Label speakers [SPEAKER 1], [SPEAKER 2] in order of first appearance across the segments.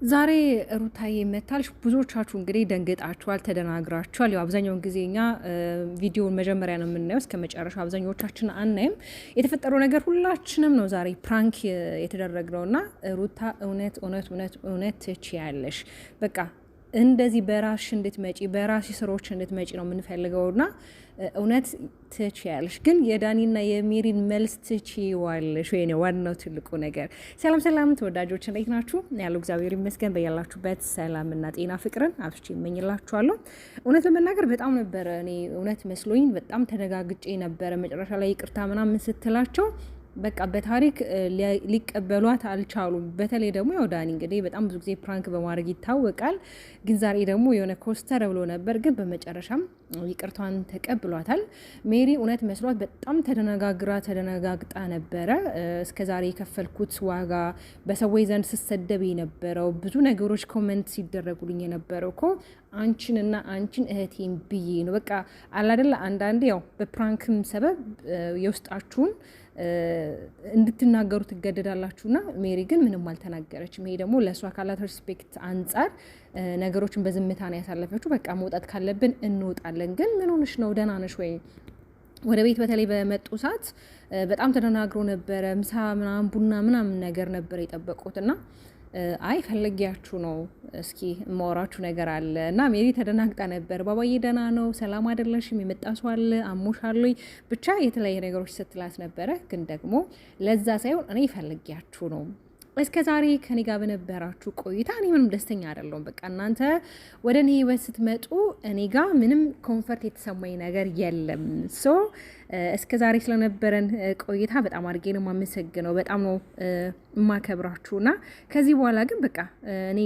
[SPEAKER 1] ዛሬ ሩታዬ መታልሽ ብዙዎቻችሁ እንግዲህ ደንግጣችኋል፣ ተደናግራችኋል። ያው አብዛኛውን ጊዜ እኛ ቪዲዮውን መጀመሪያ ነው የምናየው፣ እስከ መጨረሻ አብዛኞቻችን አናይም። የተፈጠረው ነገር ሁላችንም ነው ዛሬ ፕራንክ የተደረግነውና ሩታ እውነት እውነት እውነት እውነት ትችያለሽ በቃ እንደዚህ በራስሽ እንድትመጪ በራስሽ ስራዎች እንድትመጪ ነው የምንፈልገውና እውነት ትችያለሽ። ግን የዳኒና የሜሪን መልስ ትችይዋለሽ ወይ ነው ዋናው ትልቁ ነገር። ሰላም ሰላም ተወዳጆች እንዴት ናችሁ? ያለው እግዚአብሔር ይመስገን። በያላችሁበት ሰላምና ጤና ፍቅርን አብሽቼ እመኝላችኋለሁ። እውነት ለመናገር በጣም ነበረ እኔ እውነት መስሎኝ በጣም ተደጋግጬ ነበረ። መጨረሻ ላይ ይቅርታ ምናምን ስትላቸው በቃ በታሪክ ሊቀበሏት አልቻሉም። በተለይ ደግሞ ያው ዳኒ እንግዲህ በጣም ብዙ ጊዜ ፕራንክ በማድረግ ይታወቃል። ግን ዛሬ ደግሞ የሆነ ኮስተር ብሎ ነበር። ግን በመጨረሻም ይቅርቷን ተቀብሏታል። ሜሪ እውነት መስሏት በጣም ተደነጋግጣ ነበረ። እስከዛሬ የከፈልኩት ዋጋ በሰዎች ዘንድ ስሰደብ የነበረው ብዙ ነገሮች ኮመንት ሲደረጉልኝ የነበረው እኮ አንቺንና አንቺን እህቴን ብዬ ነው። በቃ አላደለ አንዳንዴ ያው በፕራንክም ሰበብ የውስጣችሁን እንድትናገሩ ትገደዳላችሁና ሜሪ ግን ምንም አልተናገረችም። ይሄ ደግሞ ለእሷ ካላት ሪስፔክት አንጻር ነገሮችን በዝምታ ነው ያሳለፈችው። በቃ መውጣት ካለብን እንወጣለን። ግን ምን ሆነሽ ነው? ደህና ነሽ ወይ? ወደ ቤት በተለይ በመጡ ሰዓት በጣም ተደናግሮ ነበረ። ምሳ ምናምን ቡና ምናምን ነገር ነበር የጠበቁትና አይ ፈለጊያችሁ ነው እስኪ ማወራችሁ ነገር አለ እና ሜሪ ተደናግጣ ነበር። ባባዬ ደህና ነው? ሰላም አይደለሽም? የመጣ ሰው አለ? አሞሻል? ብቻ የተለያየ ነገሮች ስትላት ነበረ። ግን ደግሞ ለዛ ሳይሆን እኔ ፈለጊያችሁ ነው እስከ ዛሬ ከኔ ጋር በነበራችሁ ቆይታ እኔ ምንም ደስተኛ አይደለሁም። በቃ እናንተ ወደ እኔ ህይወት ስትመጡ እኔ ጋር ምንም ኮንፈርት የተሰማኝ ነገር የለም። ሶ እስከ ዛሬ ስለነበረን ቆይታ በጣም አድርጌ ነው የማመሰግነው። በጣም ነው የማከብራችሁና ከዚህ በኋላ ግን በቃ እኔ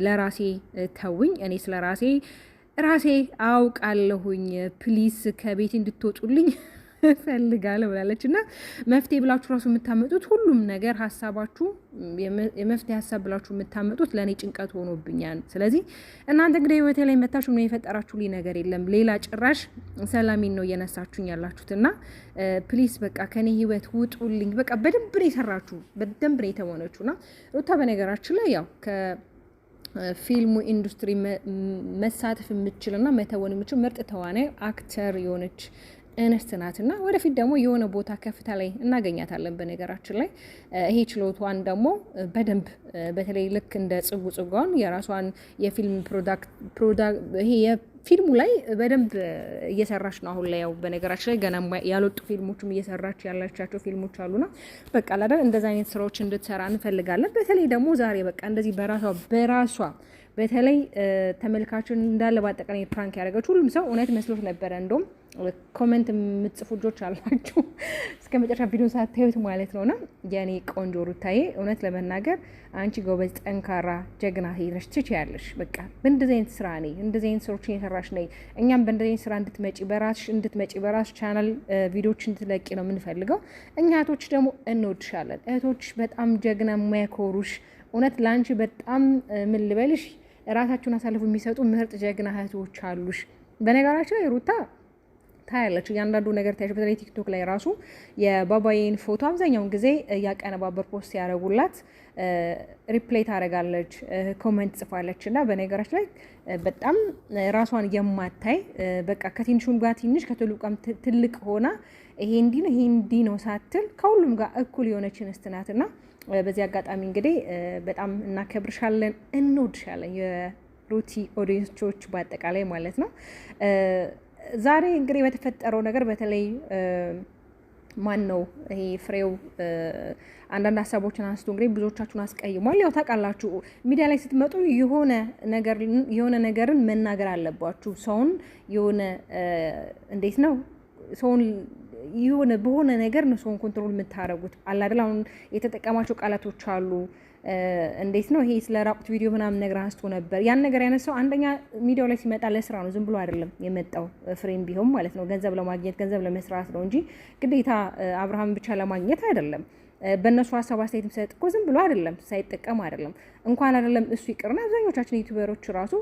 [SPEAKER 1] ለራሴ ተውኝ። እኔ ስለ ራሴ አውቃለሁኝ። ፕሊስ ከቤት እንድትወጡልኝ ፈልጋለሁ ብላለች። እና መፍትሄ ብላችሁ ራሱ የምታመጡት ሁሉም ነገር ሀሳባችሁ የመፍትሄ ሀሳብ ብላችሁ የምታመጡት ለእኔ ጭንቀት ሆኖብኛል። ስለዚህ እናንተ እንግዲህ ህይወቴ ላይ መታችሁ ምን የፈጠራችሁልኝ ነገር የለም። ሌላ ጭራሽ ሰላሜን ነው እየነሳችሁኝ ያላችሁት። እና ፕሊስ በቃ ከኔ ህይወት ውጡልኝ። በቃ በደንብ ነው የሰራችሁ፣ በደንብ ነው የተወነችው። እና ሩታ በነገራችን ላይ ያው ፊልሙ ኢንዱስትሪ መሳተፍ የምችልና መተወን የምችል ምርጥ ተዋናይ አክተር የሆነች እንስት ናትና ወደፊት ደግሞ የሆነ ቦታ ከፍታ ላይ እናገኛታለን። በነገራችን ላይ ይሄ ችሎቷን ደግሞ በደንብ በተለይ ልክ እንደ ጽጓን የራሷን የፊልም ይሄ የፊልሙ ላይ በደንብ እየሰራች ነው አሁን ላይ። ያው በነገራችን ላይ ገና ያልወጡ ፊልሞችም እየሰራች ያላቻቸው ፊልሞች አሉና በቃ አይደል እንደዛ አይነት ስራዎች እንድትሰራ እንፈልጋለን። በተለይ ደግሞ ዛሬ በቃ እንደዚህ በራሷ በተለይ ተመልካችን እንዳለ ባጠቃላይ ፕራንክ ያደረገች ሁሉም ሰው እውነት መስሎት ነበረ። እንደውም ኮሜንት የምትጽፉ ልጆች አላችሁ እስከ መጨረሻ ቪዲዮ ሳታዩት ማለት ነውና የኔ ቆንጆ ሩታዬ እውነት ለመናገር አንቺ ጎበዝ፣ ጠንካራ፣ ጀግና ሄደሽ ትችያለሽ። በቃ በእንደዚህ አይነት ስራ ነኝ እንደዚህ አይነት ስራዎችን እየሰራሽ ነኝ። እኛም በእንደዚህ አይነት ስራ እንድትመጪ በራስሽ ቻናል ቪዲዮዎች እንድትለቂ ነው የምንፈልገው። እኛ እህቶች ደግሞ እንወድሻለን። እህቶች በጣም ጀግና የሚያኮሩሽ እውነት ለአንቺ በጣም ምን ልበልሽ ራሳችሁን አሳልፉ የሚሰጡ ምርጥ ጀግና እህቶች አሉሽ። በነገራችን ላይ ሩታ ታያለች እያንዳንዱ ነገር ታያለች። በተለይ ቲክቶክ ላይ ራሱ የባባዬን ፎቶ አብዛኛውን ጊዜ እያቀነባበር ፖስት ያደረጉላት ሪፕሌይ ታደርጋለች፣ ኮመንት ጽፋለች። እና በነገራችን ላይ በጣም ራሷን የማታይ በቃ ከትንሹም ጋር ትንሽ ከትልቁም ትልቅ ሆና ይሄ እንዲህ ነው ሳትል ከሁሉም ጋር እኩል የሆነች እንስት ናትና በዚህ አጋጣሚ እንግዲህ በጣም እናከብርሻለን፣ እንወድሻለን የሩቲ ኦዲየንሶች በአጠቃላይ ማለት ነው። ዛሬ እንግዲህ በተፈጠረው ነገር በተለይ ማን ነው ይሄ ፍሬው አንዳንድ ሀሳቦችን አንስቶ እንግዲህ ብዙዎቻችሁን አስቀይሟል። ያው ታውቃላችሁ ሚዲያ ላይ ስትመጡ የሆነ ነገርን መናገር አለባችሁ። ሰውን የሆነ እንዴት ነው ሰውን የሆነ በሆነ ነገር ነው ሰውን ኮንትሮል የምታረጉት አለ አይደል? አሁን የተጠቀማቸው ቃላቶች አሉ። እንዴት ነው ይሄ ስለ ራቁት ቪዲዮ ምናምን ነገር አንስቶ ነበር። ያን ነገር ያነሳው አንደኛ ሚዲያው ላይ ሲመጣ ለስራ ነው፣ ዝም ብሎ አይደለም የመጣው። ፍሬም ቢሆን ማለት ነው ገንዘብ ለማግኘት ገንዘብ ለመስራት ነው እንጂ ግዴታ አብርሃም ብቻ ለማግኘት አይደለም። በእነሱ ሀሳብ አስተያየት የሚሰጥ እኮ ዝም ብሎ አይደለም፣ ሳይጠቀም አይደለም። እንኳን አይደለም እሱ ይቅርና አብዛኞቻችን ዩቲዩበሮች ራሱ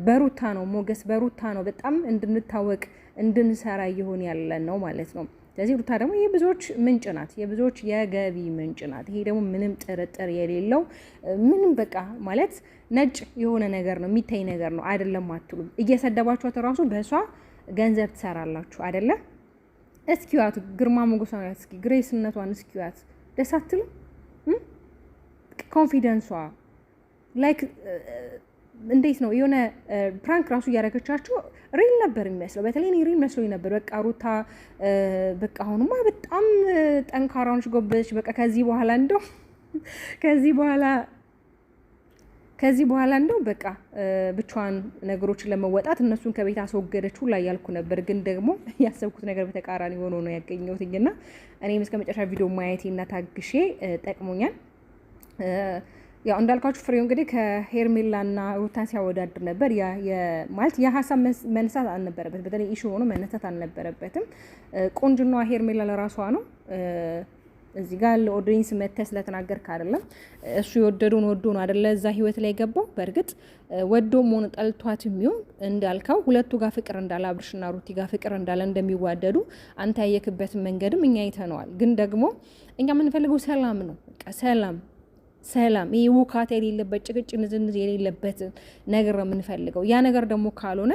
[SPEAKER 1] በሩታ ነው ሞገስ በሩታ ነው በጣም እንድንታወቅ እንድንሰራ እየሆን ያለን ነው ማለት ነው። ስለዚህ ሩታ ደግሞ የብዙዎች ምንጭ ናት፣ የብዙዎች የገቢ ምንጭ ናት። ይሄ ደግሞ ምንም ጥርጥር የሌለው ምንም በቃ ማለት ነጭ የሆነ ነገር ነው፣ የሚታይ ነገር ነው። አይደለም አትሉም? እየሰደባችኋት እራሱ በእሷ ገንዘብ ትሰራላችሁ አይደለ? እስኪዋት ግርማ ሞገሷን፣ እስኪ ግሬስነቷን እስኪዋት፣ ደስ አትልም? ኮንፊደንሷ ላይክ እንዴት ነው የሆነ ፕራንክ ራሱ እያደረገቻቸው ሪል ነበር የሚመስለው። በተለይ እኔ ሪል መስሎኝ ነበር። በቃ ሩታ በቃ አሁንማ በጣም ጠንካራ ነች፣ ጎበዘች። በቃ ከዚህ በኋላ እንደው በቃ ብቻዋን ነገሮችን ለመወጣት እነሱን ከቤት አስወገደች ሁላ እያልኩ ነበር። ግን ደግሞ ያሰብኩት ነገር በተቃራኒ ሆኖ ነው ያገኘሁትና እኔም እስከ መጨረሻ ቪዲዮ ማየቴና ታግሼ ጠቅሞኛል። ያው እንዳልኳችሁ ፍሬው እንግዲህ ከሄርሜላና ሩታን ሲያወዳድር ነበር። ማለት የሀሳብ መነሳት አልነበረበት፣ በተለይ ኢሹ ሆኖ መነሳት አልነበረበትም። ቆንጅናዋ ሄርሜላ ለራሷ ነው። እዚህ ጋር ለኦዲየንስ መተህ ስለተናገርክ አይደለም። እሱ የወደዱን ወዶ ነው አይደለ እዛ ህይወት ላይ ገባው። በእርግጥ ወዶም ሆነ ጠልቷት የሚሆን እንዳልከው ሁለቱ ጋር ፍቅር እንዳለ አብርሽና ሩቲ ጋር ፍቅር እንዳለ እንደሚዋደዱ አንተ ያየክበትን መንገድም እኛ አይተነዋል። ግን ደግሞ እኛ የምንፈልገው ሰላም ነው። በቃ ሰላም፣ ይሄ ውካት የሌለበት ጭቅጭቅ፣ ንዝንዝ የሌለበት ነገር ነው የምንፈልገው። ያ ነገር ደግሞ ካልሆነ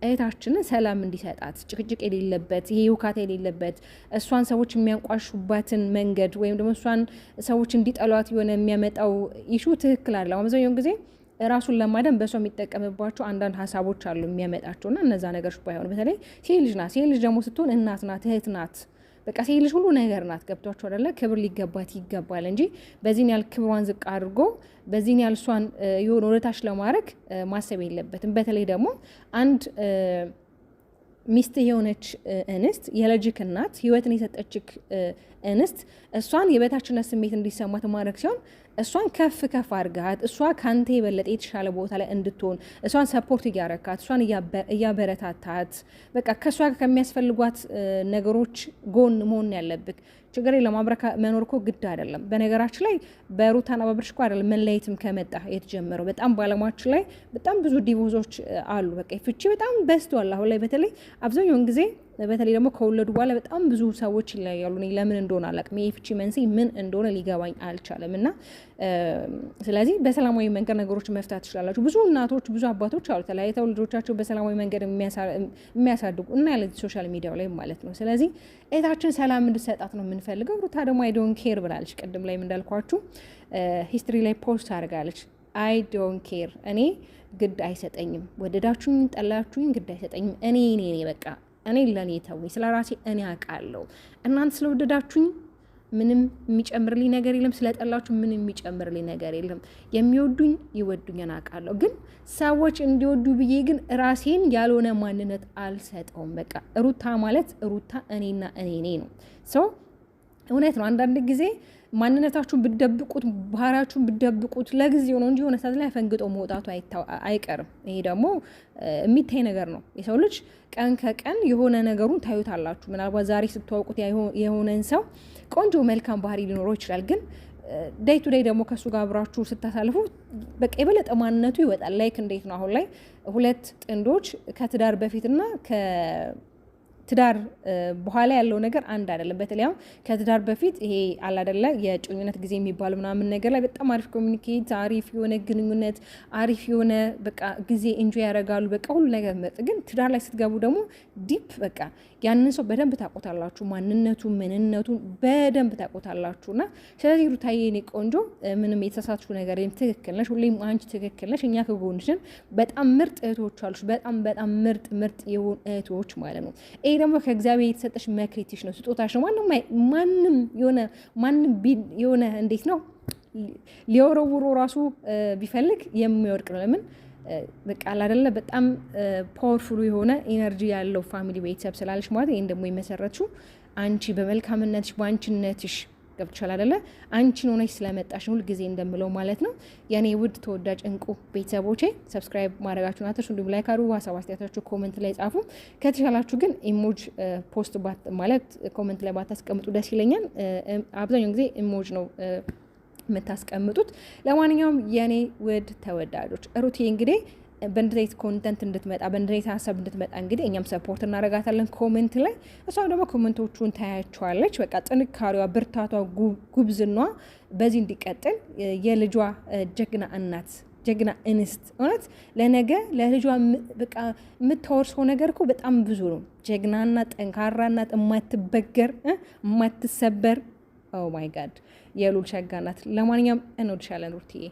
[SPEAKER 1] እህታችንን ሰላም እንዲሰጣት ጭቅጭቅ የሌለበት ይሄ ውካት የሌለበት እሷን ሰዎች የሚያንቋሹባትን መንገድ ወይም ደግሞ እሷን ሰዎች እንዲጠሏት የሆነ የሚያመጣው ኢሹ ትክክል አለ። አብዛኛውን ጊዜ ራሱን ለማደን በሷ የሚጠቀምባቸው አንዳንድ ሀሳቦች አሉ የሚያመጣቸውና እነዛ ነገሮች ባይሆኑ፣ በተለይ ሴት ልጅ ናት። ሴት ልጅ ደግሞ ስትሆን እናት ናት፣ እህት ናት። በቃ ሴት ልጅ ሁሉ ነገር ናት። ገብቷቸው አይደለ? ክብር ሊገባት ይገባል እንጂ በዚህን ያህል ክብሯን ዝቅ አድርጎ በዚህን ያህል እሷን የሆነ ወደታች ለማድረግ ማሰብ የለበትም። በተለይ ደግሞ አንድ ሚስት የሆነች እንስት፣ የልጅክ እናት፣ ህይወትን የሰጠችክ እንስት እሷን የበታችነት ስሜት እንዲሰማት ማድረግ ሲሆን እሷን ከፍ አድርጋት እሷ ካንተ የበለጠ የተሻለ ቦታ ላይ እንድትሆን እሷን ሰፖርት እያረካት እሷን እያበረታታት በቃ ከእሷ ከሚያስፈልጓት ነገሮች ጎን መሆን ያለብክ። ችግር ለማብረካ መኖር እኮ ግድ አይደለም። በነገራችን ላይ በሩታና በአብርሽ እኮ አይደለም መለየትም ከመጣ የተጀመረው። በጣም ባለማችን ላይ በጣም ብዙ ዲቮርሶች አሉ። በቃ ፍቺ በጣም በዝቷል አሁን ላይ። በተለይ አብዛኛውን ጊዜ በተለይ ደግሞ ከወለዱ በኋላ በጣም ብዙ ሰዎች ይለያሉ። እኔ ለምን እንደሆነ አላውቅም። ይሄ ፍቺ መንስኤ ምን እንደሆነ ሊገባኝ አልቻለም። እና ስለዚህ በሰላማዊ መንገድ ነገሮችን መፍታት ትችላላችሁ። ብዙ እናቶች ብዙ አባቶች አሉ ተለያይተው ልጆቻቸው በሰላማዊ መንገድ የሚያሳድጉ እና ያለ ሶሻል ሚዲያው ላይ ማለት ነው። ስለዚህ እህታችን ሰላም እንድትሰጣት ነው የምንፈልገው። ሩታ ደግሞ አይ ዶንት ኬር ብላለች። ቅድም ላይ እንዳልኳችሁ ሂስትሪ ላይ ፖስት አድርጋለች። አይ ዶንት ኬር፣ እኔ ግድ አይሰጠኝም፣ ወደዳችሁኝ ጠላችሁኝ ግድ አይሰጠኝም። እኔ በቃ እኔ ለኔ ተውኝ፣ ስለ ራሴ እኔ አውቃለሁ። እናንተ ስለወደዳችሁኝ ምንም የሚጨምርልኝ ነገር የለም፣ ስለጠላችሁ ምንም የሚጨምርልኝ ነገር የለም። የሚወዱኝ ይወዱኛን አውቃለሁ። ግን ሰዎች እንዲወዱ ብዬ ግን ራሴን ያልሆነ ማንነት አልሰጠውም። በቃ ሩታ ማለት ሩታ እኔና እኔ ነው። ሰው እውነት ነው። አንዳንድ ጊዜ ማንነታችሁን ብትደብቁት ባህሪያችሁን ብትደብቁት ለጊዜው ነው እንጂ የሆነ ሰዓት ላይ ፈንግጦ መውጣቱ አይቀርም። ይሄ ደግሞ የሚታይ ነገር ነው። የሰው ልጅ ቀን ከቀን የሆነ ነገሩን ታዩታላችሁ። ምናልባት ዛሬ ስትዋውቁት የሆነን ሰው ቆንጆ መልካም ባህሪ ሊኖረው ይችላል። ግን ዴይ ቱ ዴይ ደግሞ ከእሱ ጋር አብራችሁ ስታሳልፉ በቃ የበለጠ ማንነቱ ይወጣል። ላይክ እንዴት ነው አሁን ላይ ሁለት ጥንዶች ከትዳር በፊትና ትዳር በኋላ ያለው ነገር አንድ አይደለም። በተለይ ከትዳር በፊት ይሄ አላደለ የጮኝነት ጊዜ የሚባል ምናምን ነገር ላይ በጣም አሪፍ ኮሚኒኬት፣ አሪፍ የሆነ ግንኙነት፣ አሪፍ የሆነ በቃ ጊዜ ኢንጆይ ያደርጋሉ። በቃ ሁሉ ነገር መጥ ግን ትዳር ላይ ስትገቡ ደግሞ ዲፕ በቃ ያንን ሰው በደንብ ታቆታላችሁ፣ ማንነቱ ምንነቱን በደንብ ታቆታላችሁና ስለዚህ ሩታዬ እኔ ቆንጆ ምንም የተሳሳትሽው ነገር የለም። ትክክል ነሽ፣ ሁሌም አንቺ ትክክል ነሽ። እኛ ከጎንሽን በጣም ምርጥ እህቶች አሉሽ፣ በጣም ምርጥ የሆኑ እህቶች ማለት ነው። ይሄ ደግሞ ከእግዚአብሔር የተሰጠሽ መክሊትሽ ነው፣ ስጦታሽ ነው። ማንም የሆነ እንዴት ነው ሊወረውሮ ራሱ ቢፈልግ የሚወድቅ ነው። ለምን በቃ አይደለ በጣም ፓወርፉል የሆነ ኢነርጂ ያለው ፋሚሊ ቤተሰብ ስላለሽ ማለት ይሄን ደግሞ የመሰረትሽው አንቺ በመልካምነትሽ በአንቺነትሽ ገብቶሻል አይደለ? አንቺን ሆነሽ ስለመጣሽ ሁል ጊዜ እንደምለው ማለት ነው። የኔ ውድ ተወዳጅ እንቁ ቤተሰቦቼ ሰብስክራይብ ማድረጋችሁን አትርሱ። እንዲሁም ላይክ አድርጉ፣ ሀሳብ አስተያየታችሁ ኮሜንት ላይ ጻፉ። ከተሻላችሁ ግን ኢሞጅ ፖስት ማለት ኮሜንት ላይ ባታስቀምጡ ደስ ይለኛል። አብዛኛውን ጊዜ ኢሞጅ ነው የምታስቀምጡት። ለማንኛውም የኔ ውድ ተወዳጆች ሩቴ እንግዲህ በእንደዚህ ኮንተንት እንድትመጣ በእንደዚህ ሀሳብ እንድትመጣ እንግዲህ እኛም ሰፖርት እናደርጋታለን ኮሜንት ላይ። እሷም ደግሞ ኮሜንቶቹን ታያቸዋለች። በቃ ጥንካሬዋ፣ ብርታቷ፣ ጉብዝናዋ በዚህ እንዲቀጥል የልጇ ጀግና እናት ጀግና እንስት እውነት ለነገ ለልጇ በቃ የምታወርሰው ነገር እኮ በጣም ብዙ ነው። ጀግናና ጠንካራ እናት፣ የማትበገር የማትሰበር ኦ ማይ ጋድ የሉል ሸጋ ናት። ለማንኛውም እንወድሻለን ሩትዬ።